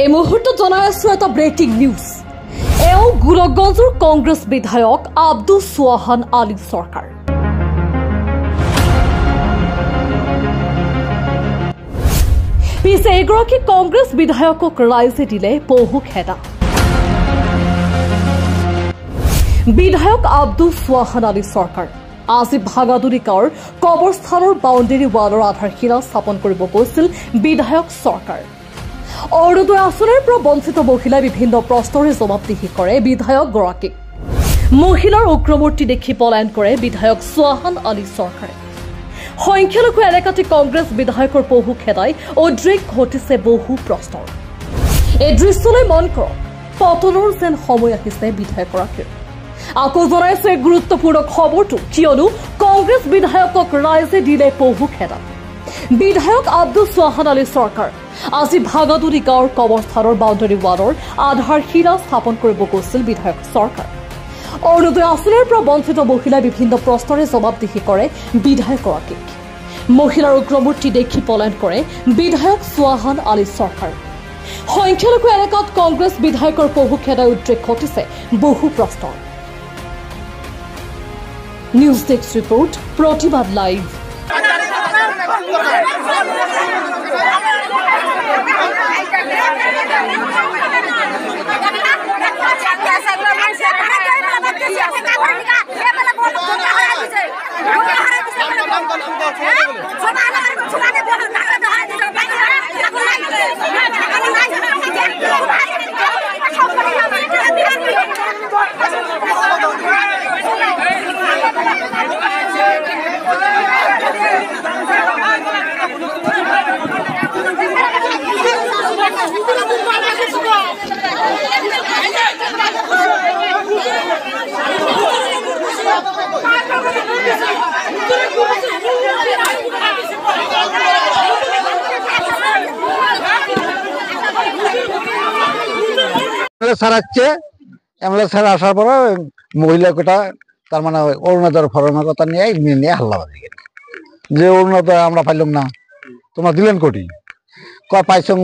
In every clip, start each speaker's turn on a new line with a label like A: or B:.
A: এই মুহূর্তে জনাই আছো এটা ব্রেকিং নিউজ। গোলকগঞ্জৰ কংগ্ৰেছ বিধায়ক আব্দুল সোহান আলী চৰকাৰ পিছে এগৰাকী কংগ্ৰেছ বিধায়কক ৰাইজে দিলে বহু খেদা। বিধায়ক আব্দুল সোহান আলী চৰকাৰ আজি ভাগাদুৰি গাঁৱৰ কবৰস্থানৰ বাউণ্ডেৰী ৱালৰ আধাৰশিলা স্থাপন কৰিব গৈছিল বিধায়ক চৰকাৰ। অৰুণোদয় আঁচনিৰ পৰা বঞ্চিত মহিলাই বিভিন্ন প্ৰশ্নৰে জবাবদিহি কৰে বিধায়কগৰাকীক। মহিলাৰ উগ্ৰমূৰ্তি দেখি পলায়ন কৰে বিধায়ক সোহান আলী চৰকাৰে। সংখ্যালঘু এলেকাতে কংগ্ৰেছ বিধায়কৰ বহু খেদাই উদ্ৰেক ঘটিছে বহু প্ৰশ্নৰ। এই দৃশ্যলৈ মন কৰক, পতনৰ যেন সময় আহিছে বিধায়কগৰাকীৰ। আকৌ জনাইছে গুৰুত্বপূৰ্ণ খবৰটো, কিয়নো কংগ্ৰেছ বিধায়কক ৰাইজে দিলে বহু খেদা। বিধায়ক আব্দুল সোহান আলী চৰকাৰ আজি ভাগাদুৰি গাঁৱৰ কবৰস্থানৰ বাউণ্ডেৰী ৱালৰ আধাৰশিলা স্থাপন কৰিব গৈছিল বিধায়ক চৰকাৰ। অৰুণোদয় আঁচনিৰ পৰা বঞ্চিত মহিলাই বিভিন্ন প্ৰশ্নৰে জবাবদিহি কৰে বিধায়কগৰাকীক। মহিলাৰ উগ্ৰমূৰ্তি দেখি পলায়ন কৰে বিধায়ক সোহান আলী চৰকাৰ। সংখ্যালঘু এলেকাত কংগ্ৰেছ বিধায়কৰ বহু খেদাই উদ্ৰেক ঘটিছে বহু প্ৰশ্নৰ। নিউজ ডেস্ক ৰিপোৰ্ট, প্ৰতিবাদ লাইভ।
B: ছাড়াচ্ছে এমএলএ স্যার আসার পরে মহিলা কোটা তার মানে অরুণোদয়ের ফরমের কথা নিয়ে হাল্লাবাজি যে অরুণোদয় আমরা পাইলাম না, তোমরা দিলেন কোটি কয় পাইছং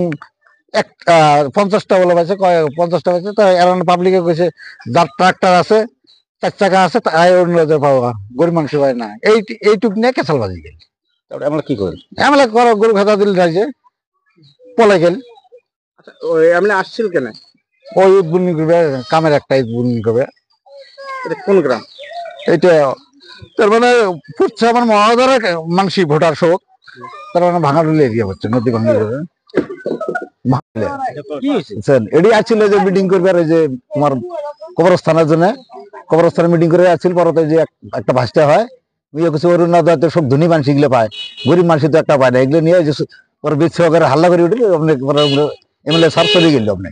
B: 50টা বলে পাইছে, কয় 50টা পাইছে। তো এরান পাবলিকে কইছে যার ট্রাক্টর আছে 4 চাকা আছে তাই অরুণোদয় পাওয়া, গরিব মানুষ পায় না। এইটুক নিয়ে কেসালবাজি গেল। তারপরে আমরা কি করি, এমএলএ গরু খাতা দিল রাইজে পলাই গেল।
C: আচ্ছা, এমএলএ আসছিল কেন?
B: ওই উদ্বোধনী করবে, কামের একটা উদ্বোধনী করবে।
C: এটা কোন গ্রাম?
B: এইটা তার মানে ফুটছে আমার মহাদারা মানসি ভোটার শোক, তার মানে ভাঙাডুলি এরিয়া হচ্ছে, নদী ভাঙা এটি আসছিল যে মিটিং করবে, আর যে তোমার কবরস্থানের জন্য কবরস্থানে মিটিং করে আসছিল। পরে যে একটা ভাষা হয় কিছু অরুণোদয় সব ধনী মানুষ এগুলো পায়, গরিব মানুষ তো একটা পায় না। এগুলো নিয়ে যে বেশি হাল্লা করে উঠে এমএলএ স্যার চলে গেল। আপনি